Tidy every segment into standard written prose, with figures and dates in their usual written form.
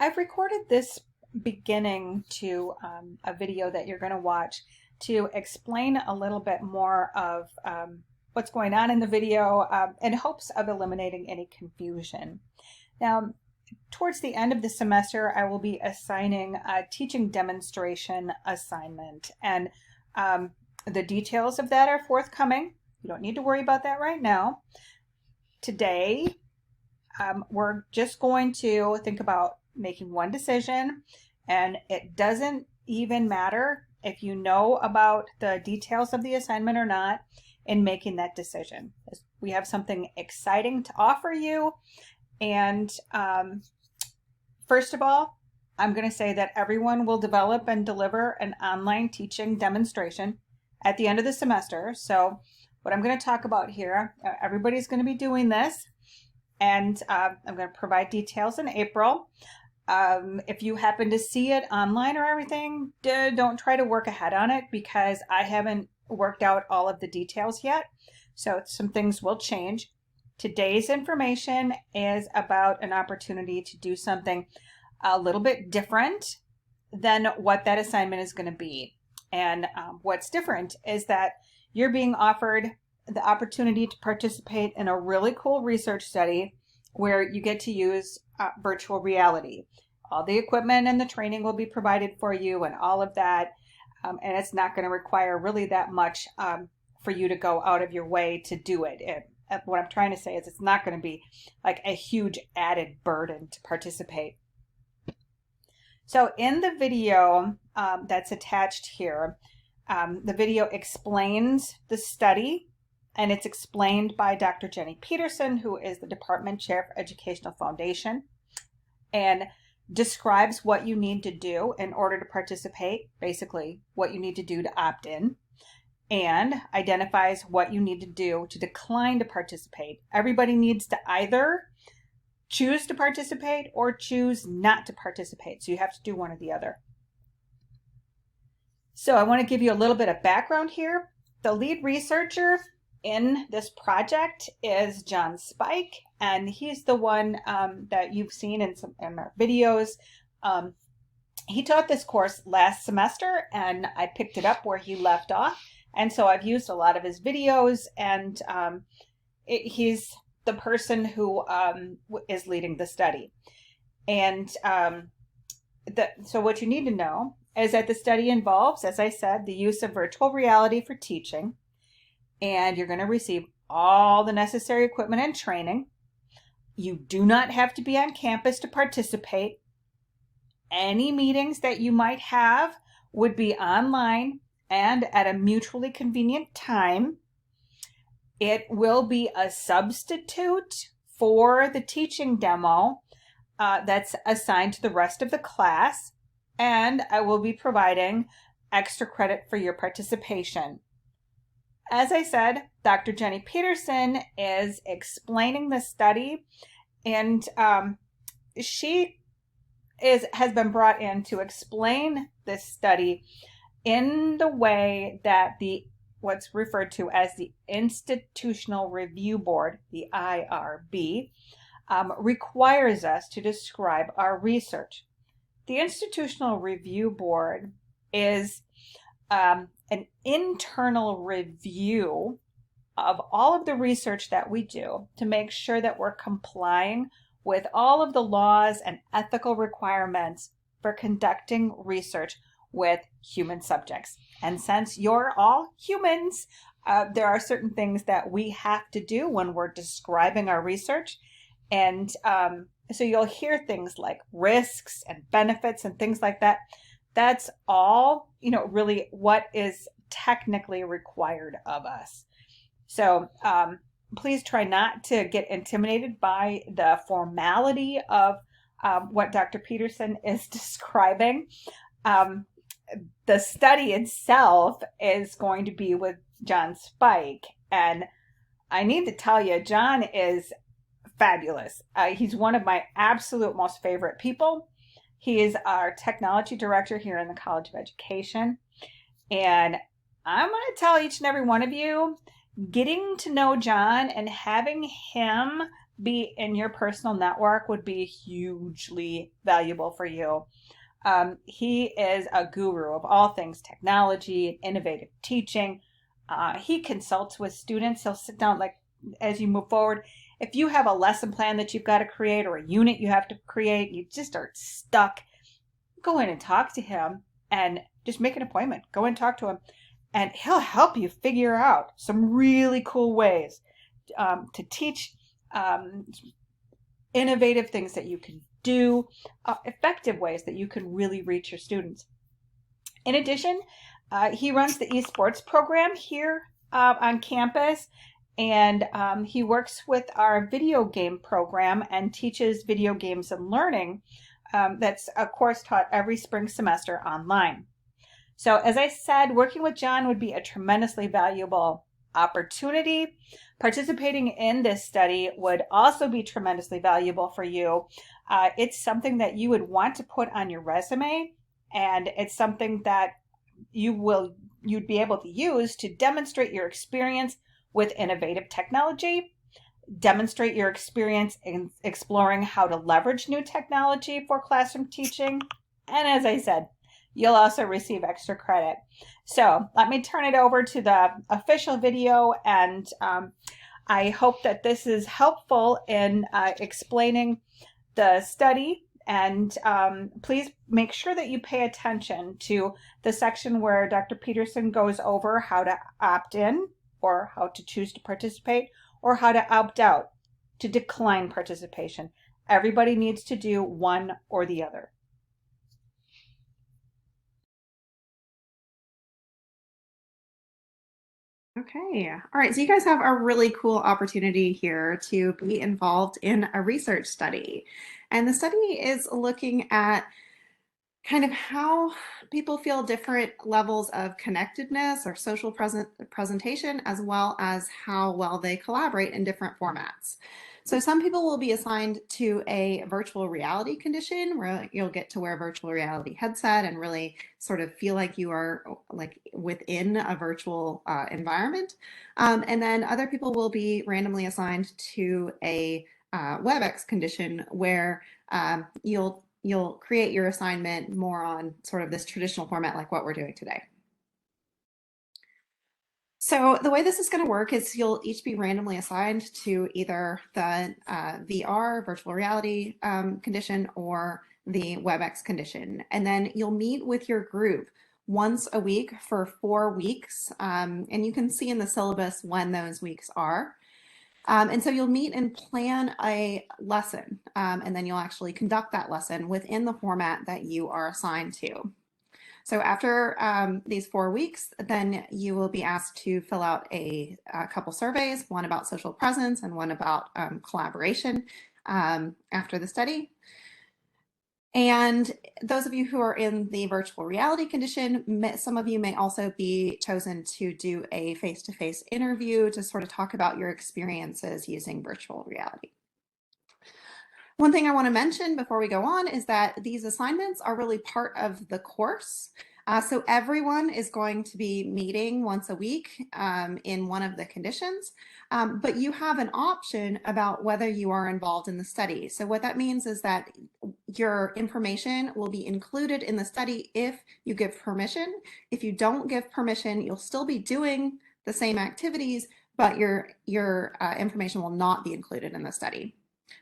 I've recorded this beginning to a video that you're going to watch to explain a little bit more of what's going on in the video in hopes of eliminating any confusion. Now, towards the end of the semester, I will be assigning a teaching demonstration assignment, and the details of that are forthcoming. You don't need to worry about that right now. Today, we're just going to think about making one decision, and it doesn't even matter if you know about the details of the assignment or not in making that decision. We have something exciting to offer you, and first of all, I'm going to say that everyone will develop and deliver an online teaching demonstration at the end of the semester. So what I'm going to talk about here, everybody's going to be doing this, and I'm going to provide details in April. If you happen to see it online or everything, don't try to work ahead on it because I haven't worked out all of the details yet. So some things will change. Today's information is about an opportunity to do something a little bit different than what that assignment is going to be. And what's different is that you're being offered the opportunity to participate in a really cool research study where you get to use virtual reality. All the equipment and the training will be provided for you and all of that. And it's not going to require really that much for you to go out of your way to do it. What I'm trying to say is it's not going to be like a huge added burden to participate. So in the video that's attached here, the video explains the study, and it's explained by Dr. Jenny Peterson, who is the Department Chair for Educational Foundation, and describes what you need to do in order to participate, basically what you need to do to opt in, and identifies what you need to do to decline to participate. Everybody needs to either choose to participate or choose not to participate. So you have to do one or the other. So I want to give you a little bit of background here. The lead researcher in this project is John Spike, and he's the one that you've seen in our videos. He taught this course last semester, and I picked it up where he left off. And so I've used a lot of his videos, and he's the person who is leading the study. And so what you need to know is that the study involves, as I said, the use of virtual reality for teaching, and you're going to receive all the necessary equipment and training. You do not have to be on campus to participate. Any meetings that you might have would be online and at a mutually convenient time. It will be a substitute for the teaching demo that's assigned to the rest of the class, and I will be providing extra credit for your participation. As I said, Dr. Jenny Peterson is explaining the study, and she has been brought in to explain this study in the way that what's referred to as the Institutional Review Board, the IRB, requires us to describe our research. The Institutional Review Board is an internal review of all of the research that we do to make sure that we're complying with all of the laws and ethical requirements for conducting research with human subjects. And since you're all humans, there are certain things that we have to do when we're describing our research. And so you'll hear things like risks and benefits and things like that. That's all, really what is technically required of us. So please try not to get intimidated by the formality of what Dr. Peterson is describing. The study itself is going to be with John Spike, and I need to tell you, John is fabulous. He's one of my absolute most favorite people. He is our technology director here in the College of Education, and I'm going to tell each and every one of you, getting to know John and having him be in your personal network would be hugely valuable for you. He is a guru of all things technology and innovative teaching. He consults with students. He'll sit down, like, as you move forward. If you have a lesson plan that you've got to create or a unit you have to create, you just are stuck, go in and talk to him and just make an appointment. Go and talk to him, and he'll help you figure out some really cool ways to teach, innovative things that you can do, effective ways that you can really reach your students. In addition, he runs the esports program here on campus, and he works with our video game program and teaches video games and learning. That's a course taught every spring semester online. So as I said, working with John would be a tremendously valuable opportunity. Participating in this study would also be tremendously valuable for you. It's something that you would want to put on your resume, and it's something that you'd be able to use to demonstrate your experience with innovative technology, demonstrate your experience in exploring how to leverage new technology for classroom teaching, and as I said, you'll also receive extra credit. So let me turn it over to the official video, and I hope that this is helpful in explaining the study. And please make sure that you pay attention to the section where Dr. Peterson goes over how to opt in, or how to choose to participate, or how to opt out, to decline participation. Everybody needs to do one or the other. Okay, all right, so you guys have a really cool opportunity here to be involved in a research study. And the study is looking at kind of how people feel different levels of connectedness or social presentation, as well as how well they collaborate in different formats. So some people will be assigned to a virtual reality condition where you'll get to wear a virtual reality headset and really sort of feel like you are like within a virtual environment. And then other people will be randomly assigned to a WebEx condition where you'll create your assignment more on sort of this traditional format like what we're doing today. So the way this is going to work is you'll each be randomly assigned to either the VR, virtual reality condition, or the WebEx condition. And then you'll meet with your group once a week for 4 weeks. And you can see in the syllabus when those weeks are. And so you'll meet and plan a lesson, and then you'll actually conduct that lesson within the format that you are assigned to. So after these 4 weeks, then you will be asked to fill out a couple surveys, one about social presence and one about collaboration after the study. And those of you who are in the virtual reality condition, some of you may also be chosen to do a face-to-face interview to sort of talk about your experiences using virtual reality. One thing I want to mention before we go on is that these assignments are really part of the course. So everyone is going to be meeting once a week in one of the conditions, but you have an option about whether you are involved in the study. So what that means is that your information will be included in the study if you give permission. If you don't give permission, you'll still be doing the same activities, but your information will not be included in the study.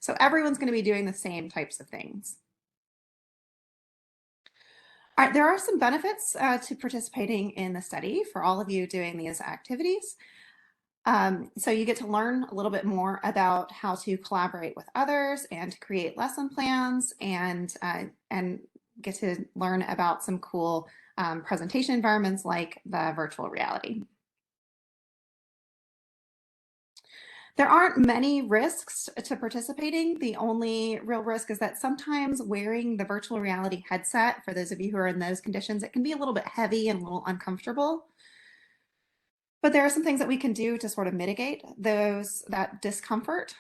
So everyone's going to be doing the same types of things. All right, there are some benefits to participating in the study for all of you doing these activities. So you get to learn a little bit more about how to collaborate with others and to create lesson plans, and get to learn about some cool presentation environments like the virtual reality. There aren't many risks to participating. The only real risk is that sometimes wearing the virtual reality headset, for those of you who are in those conditions, it can be a little bit heavy and a little uncomfortable. But there are some things that we can do to sort of mitigate that discomfort.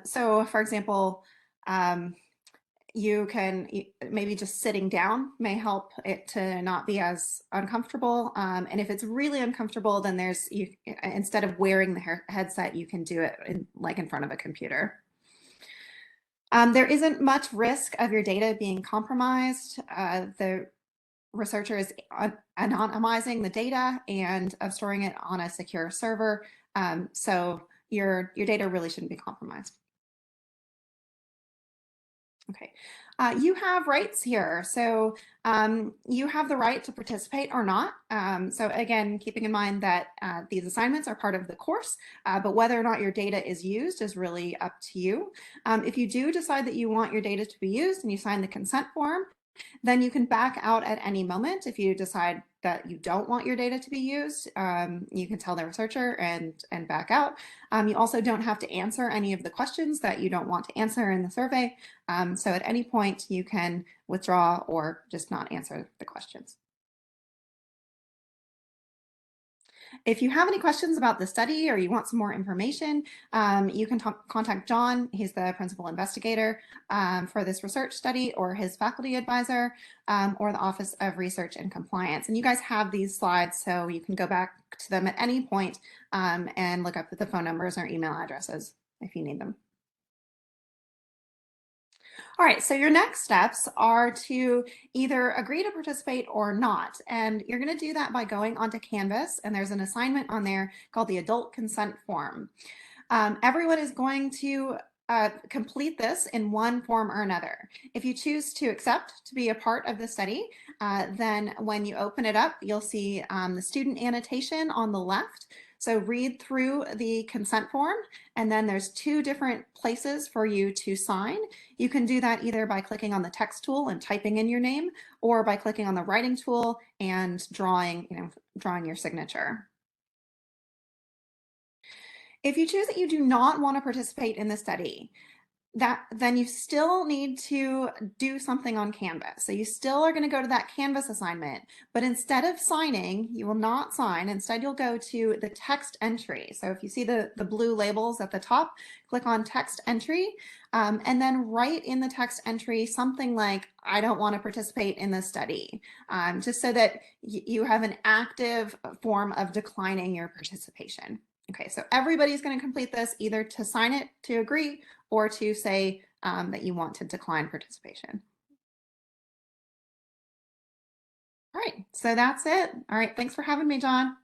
So for example, you can maybe just sitting down may help it to not be as uncomfortable. And if it's really uncomfortable, then instead of wearing the headset, you can do it like in front of a computer. There isn't much risk of your data being compromised. The researcher is anonymizing the data and of storing it on a secure server. So your data really shouldn't be compromised. Okay, you have rights here. So you have the right to participate or not. So again, keeping in mind that these assignments are part of the course, but whether or not your data is used is really up to you. If you do decide that you want your data to be used and you sign the consent form, then you can back out at any moment. If you decide that you don't want your data to be used, you can tell the researcher and back out. You also don't have to answer any of the questions that you don't want to answer in the survey. So at any point you can withdraw or just not answer the questions. If you have any questions about the study or you want some more information, you can contact John. He's the principal investigator for this research study, or his faculty advisor, or the Office of Research and Compliance. And you guys have these slides, so you can go back to them at any point and look up the phone numbers or email addresses if you need them. All right, so your next steps are to either agree to participate or not. And you're going to do that by going onto Canvas, and there's an assignment on there called the Adult Consent Form. Everyone is going to complete this in one form or another. If you choose to accept to be a part of the study, then when you open it up, you'll see the student annotation on the left. So read through the consent form, and then there's two different places for you to sign. You can do that either by clicking on the text tool and typing in your name, or by clicking on the writing tool and drawing your signature. If you choose that you do not want to participate in the study, then you still need to do something on Canvas. So you still are going to go to that Canvas assignment, but instead of signing, you will not sign. Instead, you'll go to the text entry. So if you see the blue labels at the top, click on text entry, and then write in the text entry something like, I don't want to participate in this study, just so that you have an active form of declining your participation. Okay, so everybody's going to complete this either to sign it to agree or to say that you want to decline participation. All right, so that's it. All right, thanks for having me, John.